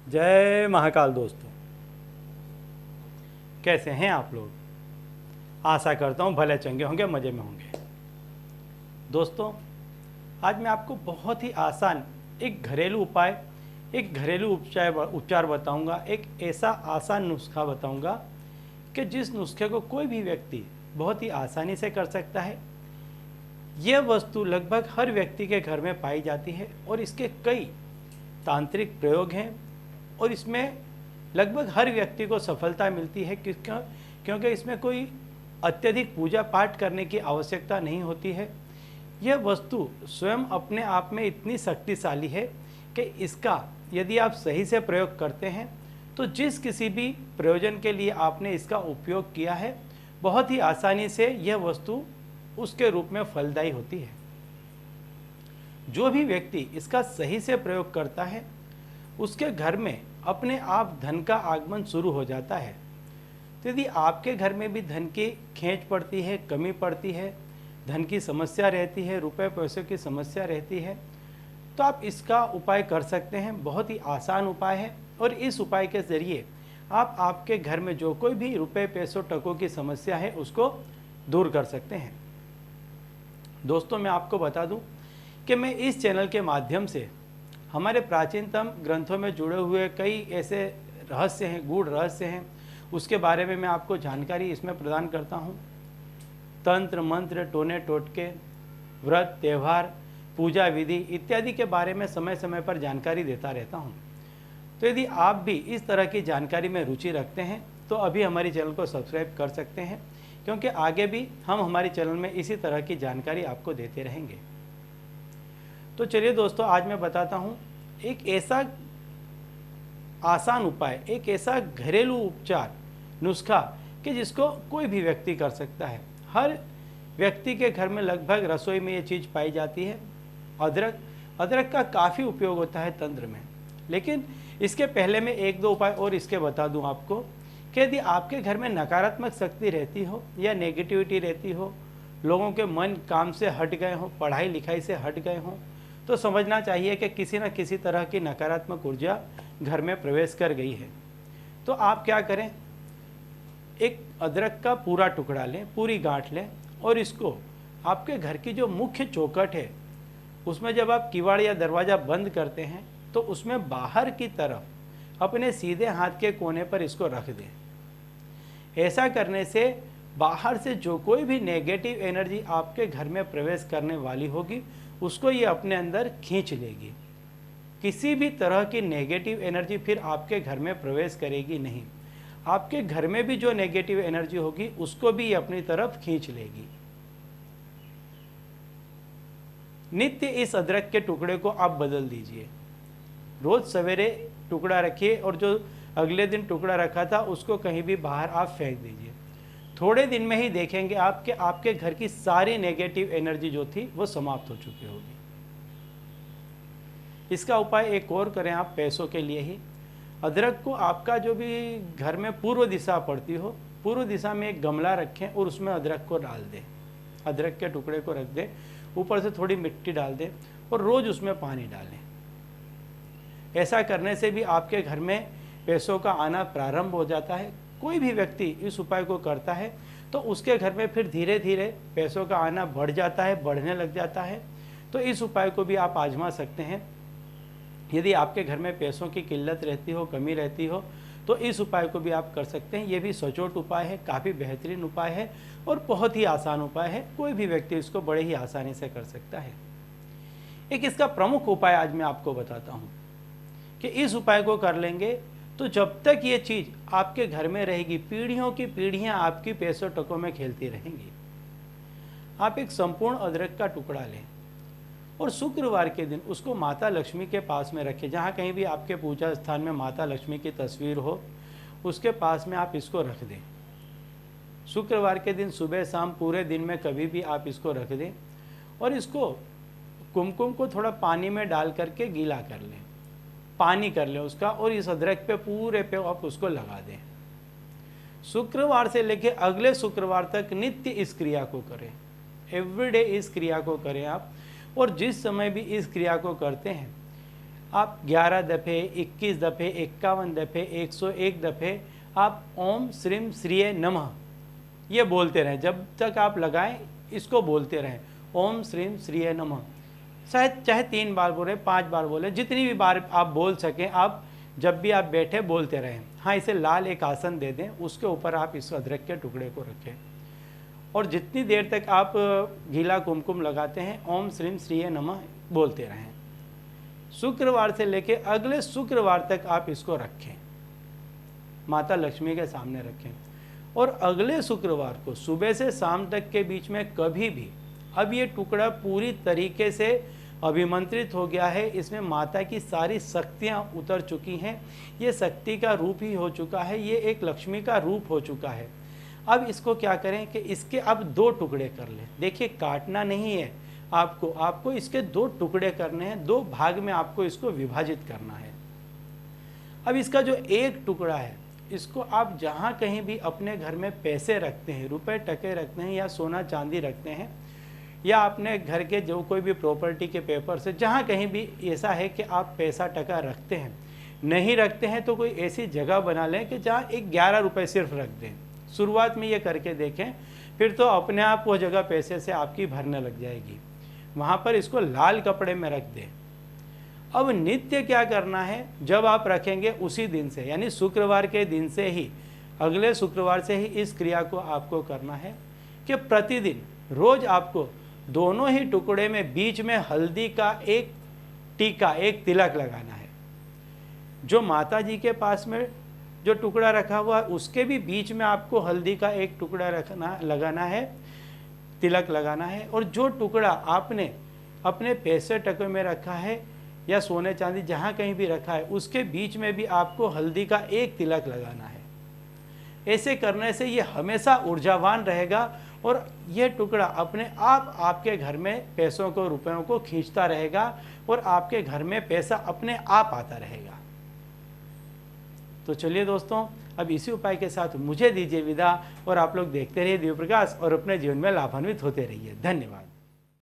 जय महाकाल दोस्तों, कैसे हैं आप लोग। आशा करता हूं भले चंगे होंगे, मज़े में होंगे। दोस्तों, आज मैं आपको बहुत ही आसान एक घरेलू उपाय, एक घरेलू उपचार बताऊंगा। एक ऐसा आसान नुस्खा बताऊंगा कि जिस नुस्खे को कोई भी व्यक्ति बहुत ही आसानी से कर सकता है। यह वस्तु लगभग हर व्यक्ति के घर में पाई जाती है और इसके कई तांत्रिक प्रयोग हैं और इसमें लगभग हर व्यक्ति को सफलता मिलती है, क्योंकि इसमें कोई अत्यधिक पूजा पाठ करने की आवश्यकता नहीं होती है। यह वस्तु स्वयं अपने आप में इतनी शक्तिशाली है कि इसका यदि आप सही से प्रयोग करते हैं तो जिस किसी भी प्रयोजन के लिए आपने इसका उपयोग किया है, बहुत ही आसानी से यह वस्तु उसके रूप में फलदायी होती है। जो भी व्यक्ति इसका सही से प्रयोग करता है उसके घर में अपने आप धन का आगमन शुरू हो जाता है। तो यदि आपके घर में भी धन की खींच पड़ती है, कमी पड़ती है, धन की समस्या रहती है, रुपए पैसों की समस्या रहती है, तो आप इसका उपाय कर सकते हैं। बहुत ही आसान उपाय है और इस उपाय के ज़रिए आप आपके घर में जो कोई भी रुपए पैसों टकों की समस्या है उसको दूर कर सकते हैं। दोस्तों, मैं आपको बता दूं कि मैं इस चैनल के माध्यम से हमारे प्राचीनतम ग्रंथों में जुड़े हुए कई ऐसे रहस्य हैं, गूढ़ रहस्य हैं, उसके बारे में मैं आपको जानकारी इसमें प्रदान करता हूं। तंत्र मंत्र, टोने टोटके, व्रत, त्यौहार, पूजा विधि इत्यादि के बारे में समय समय पर जानकारी देता रहता हूं। तो यदि आप भी इस तरह की जानकारी में रुचि रखते हैं तो अभी हमारी चैनल को सब्सक्राइब कर सकते हैं, क्योंकि आगे भी हम हमारी चैनल में इसी तरह की जानकारी आपको देते रहेंगे। तो चलिए दोस्तों, आज मैं बताता हूं एक ऐसा आसान उपाय, एक ऐसा घरेलू उपचार नुस्खा कि जिसको कोई भी व्यक्ति कर सकता है। हर व्यक्ति के घर में लगभग रसोई में ये चीज़ पाई जाती है। अदरक का काफ़ी उपयोग होता है तंत्र में। लेकिन इसके पहले मैं एक दो उपाय और इसके बता दूं आपको कि यदि आपके घर में नकारात्मक शक्ति रहती हो या नेगेटिविटी रहती हो, लोगों के मन काम से हट गए हों, पढ़ाई लिखाई से हट गए हों, तो समझना चाहिए कि किसी न किसी तरह की नकारात्मक ऊर्जा घर में प्रवेश कर गई है। तो आप क्या करें, एक अदरक का पूरा टुकड़ा लें, पूरी गांठ लें और इसको आपके घर की जो मुख्य चौखट है उसमें जब आप किवाड़ या दरवाज़ा बंद करते हैं तो उसमें बाहर की तरफ अपने सीधे हाथ के कोने पर इसको रख दें। ऐसा करने से बाहर से जो कोई भी नेगेटिव एनर्जी आपके घर में प्रवेश करने वाली होगी उसको ये अपने अंदर खींच लेगी। किसी भी तरह की नेगेटिव एनर्जी फिर आपके घर में प्रवेश करेगी नहीं। आपके घर में भी जो नेगेटिव एनर्जी होगी उसको भी ये अपनी तरफ खींच लेगी। नित्य इस अदरक के टुकड़े को आप बदल दीजिए। रोज सवेरे टुकड़ा रखिए और जो अगले दिन टुकड़ा रखा था उसको कहीं भी बाहर आप फेंक दीजिए। थोड़े दिन में ही देखेंगे आप कि आपके घर की सारी नेगेटिव एनर्जी जो थी वो समाप्त हो चुकी होगी। इसका उपाय एक और करें आप पैसों के लिए ही। अदरक को आपका जो भी घर में पूर्व दिशा पड़ती हो, पूर्व दिशा में एक गमला रखें और उसमें अदरक को डाल दें। अदरक के टुकड़े को रख दें, ऊपर से थोड़ी मिट्टी डाल दें और रोज़ उसमें पानी डालें। ऐसा करने से भी आपके घर में पैसों का आना प्रारंभ हो जाता है। कोई भी व्यक्ति इस उपाय को करता है तो उसके घर में फिर धीरे धीरे पैसों का आना बढ़ जाता है, बढ़ने लग जाता है। तो इस उपाय को भी आप आजमा सकते हैं। यदि आपके घर में पैसों की किल्लत रहती हो, कमी रहती हो, तो इस उपाय को भी आप कर सकते हैं। ये भी सचोट उपाय है, काफ़ी बेहतरीन उपाय है और बहुत ही आसान उपाय है। कोई भी व्यक्ति इसको बड़े ही आसानी से कर सकता है। एक इसका प्रमुख उपाय आज मैं आपको बताता हूँ कि इस उपाय को कर लेंगे तो जब तक ये चीज़ आपके घर में रहेगी, पीढ़ियों की पीढ़ियाँ आपकी पैसों टकों में खेलती रहेंगी। आप एक संपूर्ण अदरक का टुकड़ा लें और शुक्रवार के दिन उसको माता लक्ष्मी के पास में रखें। जहाँ कहीं भी आपके पूजा स्थान में माता लक्ष्मी की तस्वीर हो उसके पास में आप इसको रख दें। शुक्रवार के दिन सुबह शाम पूरे दिन में कभी भी आप इसको रख दें और इसको कुमकुम को थोड़ा पानी में डाल करके गीला कर लें, पानी कर लें उसका, और इस अदरक पे पूरे पे आप उसको लगा दें। शुक्रवार से लेकर अगले शुक्रवार तक नित्य इस क्रिया को करें। एवरीडे इस क्रिया को करें आप। और जिस समय भी इस क्रिया को करते हैं आप 11 दफ़े, 21 दफ़े, 51 दफ़े, 101 दफ़े आप ओम श्रीम श्रीये नमः ये बोलते रहें। जब तक आप लगाएं इसको बोलते रहें, ओम श्रीम श्रीये नमः। शायद चाहे 3 बार बोले, 5 बार बोले, जितनी भी बार आप बोल सकें, आप जब भी आप बैठे बोलते रहें। हाँ, इसे लाल एक आसन दे दें, उसके ऊपर आप इस अदरक के टुकड़े को रखें और जितनी देर तक आप गीला कुमकुम लगाते हैं ओम श्रीम श्रीये नमः बोलते रहें। शुक्रवार से लेकर अगले शुक्रवार तक आप इसको रखें, माता लक्ष्मी के सामने रखें और अगले शुक्रवार को सुबह से शाम तक के बीच में कभी भी, अब ये टुकड़ा पूरी तरीके से अभिमंत्रित हो गया है, इसमें माता की सारी शक्तियाँ उतर चुकी हैं, ये शक्ति का रूप ही हो चुका है, ये एक लक्ष्मी का रूप हो चुका है। अब इसको क्या करें कि इसके अब 2 टुकड़े कर लें। देखिए, काटना नहीं है आपको इसके 2 टुकड़े करने हैं, 2 भाग में आपको इसको विभाजित करना है। अब इसका जो एक टुकड़ा है, इसको आप जहाँ कहीं भी अपने घर में पैसे रखते हैं, रुपए टके रखते हैं या सोना चांदी रखते हैं, या अपने घर के जो कोई भी प्रॉपर्टी के पेपर से जहाँ कहीं भी ऐसा है कि आप पैसा टका रखते हैं, नहीं रखते हैं तो कोई ऐसी जगह बना लें कि जहाँ एक 11 रुपये सिर्फ रख दें। शुरुआत में ये करके देखें, फिर तो अपने आप वो जगह पैसे से आपकी भरने लग जाएगी। वहाँ पर इसको लाल कपड़े में रख दें। अब नित्य क्या करना है, जब आप रखेंगे उसी दिन से, यानी शुक्रवार के दिन से ही, अगले शुक्रवार से ही इस क्रिया को आपको करना है कि प्रतिदिन रोज आपको दोनों ही टुकड़े में बीच में हल्दी का एक टीका, एक तिलक लगाना है। जो माता जी के पास में जो टुकड़ा रखा हुआ है उसके भी बीच में आपको हल्दी का एक टुकड़ा लगाना है, तिलक लगाना है। और जो टुकड़ा आपने अपने पैसे टके में रखा है या सोने चांदी जहाँ कहीं भी रखा है, उसके बीच में भी आपको हल्दी का एक तिलक लगाना है। ऐसे करने से ये हमेशा ऊर्जावान रहेगा और ये टुकड़ा अपने आप आपके घर में पैसों को, रुपयों को खींचता रहेगा और आपके घर में पैसा अपने आप आता रहेगा। तो चलिए दोस्तों, अब इसी उपाय के साथ मुझे दीजिए विदा और आप लोग देखते रहिए दिव्य प्रकाश और अपने जीवन में लाभान्वित होते रहिए। धन्यवाद।